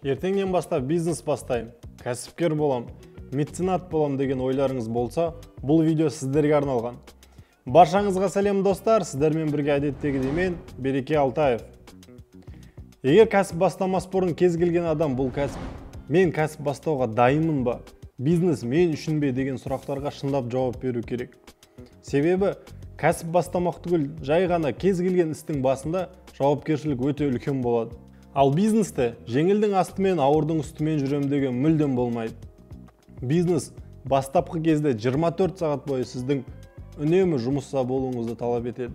Ертеңнен бастап бизнес бастайм, кәсіпкер болам, меценат болам деген ойларыңыз болса, бұл видео сіздерге арналған. Баршаңызға сәлем достар, сіздермен бірге әдеттегідей мен Береке Алтаев. Егер кәсіп бастамас бұрын кез келген адам бұл мен кәсіп бастауға дайынмын ба, бизнес мен үшін бе деген сұрақтарға шындап жауап беру керек. Себебі кәсіп бастамақ түгіл, жай ғана кез келген істің басында жауапкершілік өте үлкен болады. Ал бизнесте жеңілдің астымен, ауырдың үстімен жүрем деген мүлдем болмайды. Бизнес бастапқы кезде 24 сағат бойы сіздің үнемі жұмыста болуыңызды талап етеді.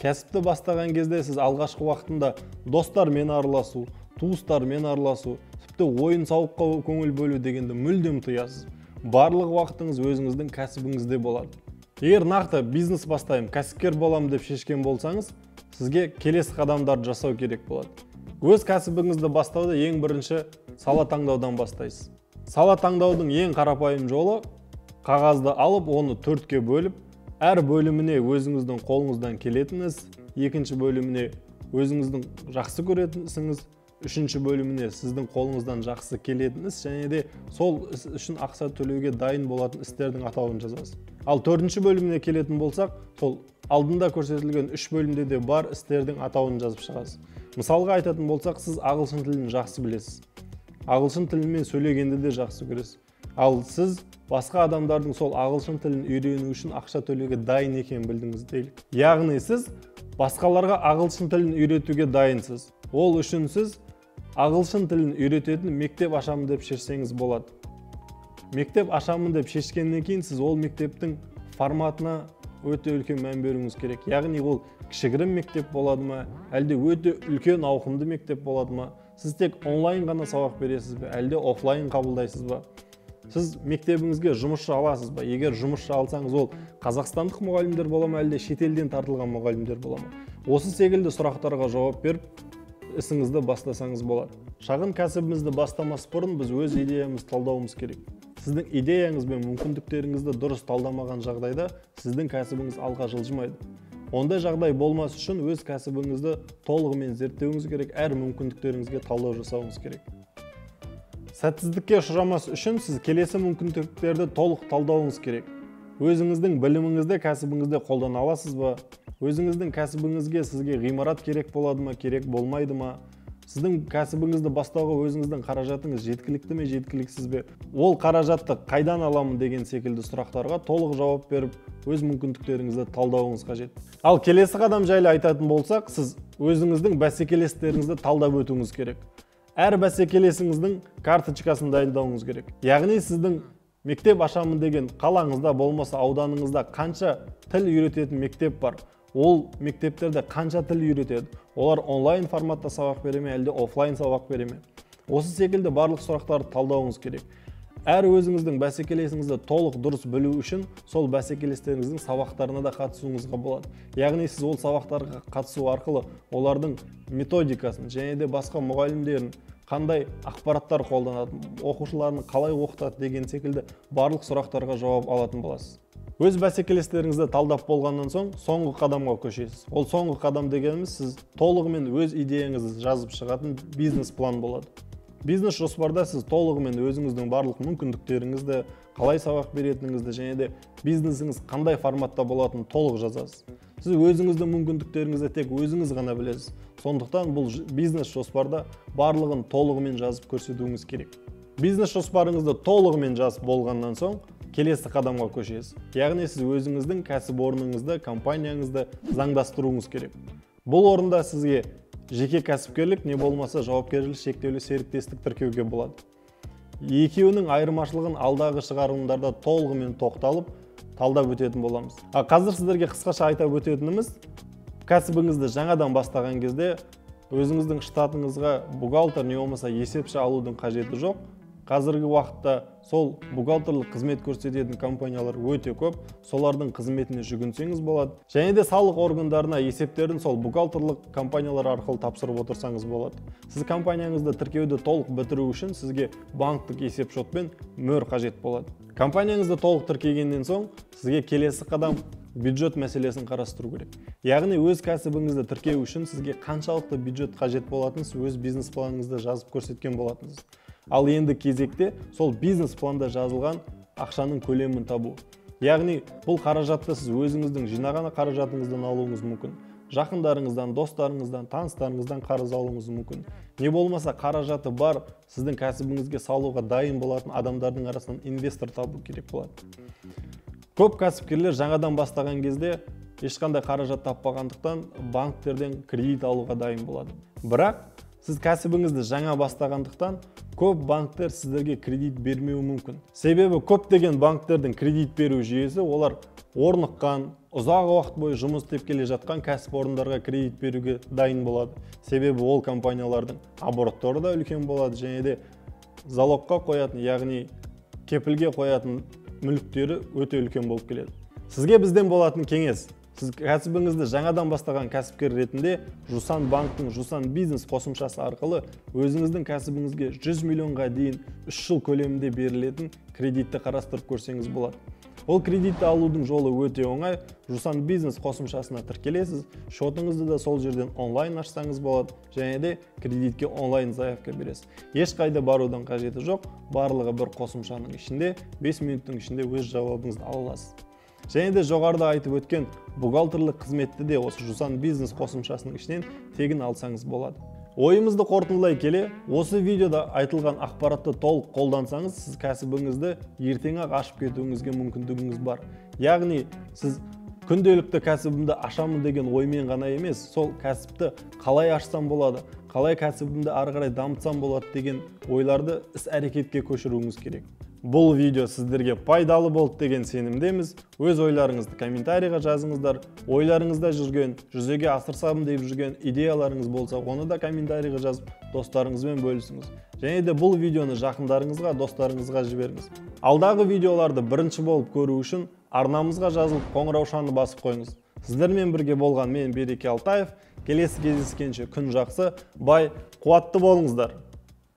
Кәсіпті бастаған кезде сіз алғашқы уақытында достармен араласу, туыстармен араласу, тіпті ойын-сауыққа көңіл бөлу дегенді мүлдем тыясыз. Барлық уақытыңыз өзіңіздің кәсібіңізде болады. Егер нақты бизнес бастаймын, кәсіпкер болам деп шешкен болсаңыз, сізге келесі қадамдарды жасау керек болады. Өз кәсібіңізді бастауда ең бірінші сала таңдаудан бастайсыз. Сала таңдаудың ең қарапайым жолы қағазды алып, оны төртке бөліп, әр бөліміне өзіңіздің қолыңыздан келетін іс, екінші бөліміне өзіңіздің жақсы көретін ісіңіз, үшінші бөліміне сіздің қолыңыздан жақсы келетін іс, және де сол іс үшін ақша төлеуге дайын болатын істердің атауын жазасыз. Ал төртінші бөліміне келетін болсақ, сол алдында көрсетілген үш бөлімде де бар істердің атауын жазып шығасыз. Мысалға айтатын болсақ, сіз ағылшын тілін жақсы білесіз. Ағылшын тілімен сөйлегенді де жақсы көресіз. Ал сіз басқа адамдардың сол ағылшын тілін үйрену үшін ақша төлеуге дайын екенін білдіңіз делік. Яғни сіз басқаларға ағылшын тілін үйретуге дайынсыз. Ол үшін сіз ағылшын тілін үйрететін мектеп ашамын деп шешсеңіз болады. Мектеп ашамын деп шешкеннен кейін сіз ол мектептің форматына өте үлкен мән беруіңіз керек. Яғни ол кішігірім мектеп болады ма, әлде өте үлкен ауқымды мектеп болады ма? Сіз тек онлайн ғана сабақ бересіз бе, әлде офлайн қабылдайсыз ба? Сіз мектебіңізге жұмысшы аласыз ба? Егер жұмысшы алсаңыз, ол қазақстандық мұғалімдер бола ма, әлде шетелден тартылған мұғалімдер бола ма? Осы секілді сұрақтарға жауап беріп, ісіңізді бастасаңыз болады. Шағын кәсібімізді бастамас бұрын біз өз идеямызды талдауымыз керек. Сіздің идеяңыз бен мүмкіндіктеріңізді дұрыс талдамаған жағдайда сіздің кәсібіңіз алға жылжымайды. Ондай жағдай болмас үшін өз кәсібіңізді толығымен зерттеуіңіз керек, әр мүмкіндіктеріңізге талдау жасауыңыз керек. Сәтсіздікке ұшырамас үшін сіз келесі мүмкіндіктерді толық талдауыңыз керек. Өзіңіздің біліміңізді кәсібіңізде қолдана аласыз ба? Өзіңіздің кәсібіңізге сізге ғимарат керек болады ма, керек болмайды ма? Сіздің кәсібіңізді бастауға өзіңіздің қаражатыңыз жеткілікті ме, жеткіліксіз бе? Ол қаражатты қайдан аламын деген секілді сұрақтарға толық жауап беріп, өз мүмкіндіктеріңізді талдауыңыз қажет. Ал келесі қадам жайлы айтатын болсақ, сіз өзіңіздің бәсекелестеріңізді талдап өтуіңіз керек. Әр бәсекелесіңіздің карточкасын дайындауыңыз керек. Яғни сіздің мектеп ашамын деген қалаңызда болмаса ауданыңызда қанша тіл үйрететін мектеп бар? Ол мектептерде қанша тіл үйретеді? Олар онлайн форматта сабақ бере ме, әлде офлайн сабақ бере ме? Осы секілді барлық сұрақтарды талдауыңыз керек. Әр өзіңіздің бәсекелесіңізді толық дұрыс білу үшін сол бәсекелестеріңіздің сабақтарына да қатысуыңызға болады. Яғни сіз ол сабақтарға қатысу арқылы олардың методикасын және де басқа мұғалімдерін қандай ақпараттар қолданады, оқушыларын қалай оқытады деген секілді барлық сұрақтарға жауап алатын боласыз. Өз бәсекелестеріңізді талдап болғаннан соң, соңғы қадамға көшесіз. Ол соңғы қадам дегеніміз сіз толығымен өз идеяңызды жазып шығатын бизнес план болады. Бизнес жоспарда сіз толығымен өзіңіздің барлық мүмкіндіктеріңізді, қалай сабақ беретініңізді және де бизнесіңіз қандай форматта болатынын толық жазасыз. Сіз өзіңіздің мүмкіндіктеріңізді тек өзіңіз ғана білесіз. Сондықтан бұл бизнес жоспарда барлығын толығымен жазып көрсетуіңіз керек. Бизнес жоспарыңызды толығымен жазып болғаннан соң, келесі қадамға көшесіз. Яғни сіз өзіңіздің кәсіпорныңызды, компанияңызды заңдастыруыңыз керек. Бұл орында сізге жеке кәсіпкерлік не болмаса жауапкершілігі шектеулі серіктестік тіркеуге болады. Екеуінің айырмашылығын алдағы шығарылымдарда толығымен тоқталып, талдап өтетін боламыз. Қазір сіздерге қысқаша айтып өтетініміз, кәсібіңізді жаңадан бастаған кезде өзіңіздің штатыңызға бухгалтер не болмаса есепші алудың қажеті жоқ. Қазіргі уақытта сол бухгалтерлік қызмет көрсететін компаниялар өте көп, солардың қызметіне жүгінсеңіз болады. Және де салық органдарына есептерін сол бухгалтерлік компаниялар арқылы тапсырып отырсаңыз болады. Сіз компанияңызды тіркеуді толық бітіру үшін сізге банктік есепшот пен мөр қажет болады. Компанияңызды толық тіркегеннен соң, сізге келесі қадам бюджет мәселесін қарастыру керек. Яғни өз кәсібіңізді тіркеу үшін сізге қаншалықты бюджет қажет болатынын сіз өз бизнес планыңызда жазып көрсеткен болатынсыз. Ал енді кезекте сол бизнес планда жазылған ақшаның көлемін табу. Яғни бұл қаражатты сіз өзіңіздің жинаған қаражатыңыздан алуыңыз мүмкін. Жақындарыңыздан, достарыңыздан, таныстарыңыздан қарыз алуыңыз мүмкін. Не болмаса қаражаты бар, сіздің кәсібіңізге салуға дайын болатын адамдардың арасынан инвестор табу керек болады. Көп кәсіпкерлер жаңадан бастаған кезде ешқандай қаражат таппағандықтан банктерден кредит алуға дайын болады. Бірақ сіз кәсібіңізді жаңа бастағандықтан көп банктер сіздерге кредит бермеуі мүмкін. Себебі көптеген банктердің кредит беру жүйесі олар орныққан, ұзақ уақыт бойы жұмыс істеп келе жатқан кәсіпорындарға кредит беруге дайын болады. Себебі ол компаниялардың обороттары да үлкен болады және де залогқа қоятын, яғни кепілге қоятын мүліктері өте үлкен болып келеді. Сізге бізден болатын кеңес: сіз кәсібіңізді жаңадан бастаған кәсіпкер ретінде Жусан банктың Жусан бизнес қосымшасы арқылы өзіңіздің кәсібіңізге 100 миллионға дейін 3 жыл көлемінде берілетін кредитті қарастырып көрсеңіз болады. Ол кредитті алудың жолы өте оңай. Жусан бизнес қосымшасына тіркелесіз, шотыңызды да сол жерден онлайн ашсаңыз болады және де кредитке онлайн заявка бересіз. Ешқайда барудан қажеті жоқ, барлығы бір қосымшаның ішінде 5 минуттың ішінде өз жауабыңызды ала аласыз. Және де жоғарыда айтып өткен бухгалтерлік қызметті де осы Жусан бизнес қосымшасының ішінен тегін алсаңыз болады. Ойымызды қорытындылай келе, осы видеода айтылған ақпаратты толық қолдансаңыз, сіз кәсібіңізді ертең-ақ ашып кетуіңізге мүмкіндігіңіз бар. Яғни сіз күнделікті кәсібімді ашамын деген оймен ғана емес, сол кәсіпті қалай ашсам болады, қалай кәсібімді ары қарай дамытсам болады деген ойларды іс-әрекетке көшіруіңіз керек. Бұл видео сіздерге пайдалы болды деген сенімдеміз. Өз ойларыңызды комментарийға жазыңыздар. Ойларыңызда жүрген, жүзеге асырсам деп жүрген идеяларыңыз болса, оны да комментарийға жазып, достарыңызбен бөлісіңіз. Және де бұл видеоны жақындарыңызға, достарыңызға жіберіңіз. Алдағы видеоларды бірінші болып көру үшін арнамызға жазылып, қоңыраушаны басып қойыңыз. Сіздермен бірге болған мен Береке Алтаев. Келесі кездескенше күн жақсы, бай, қуатты болыңыздар.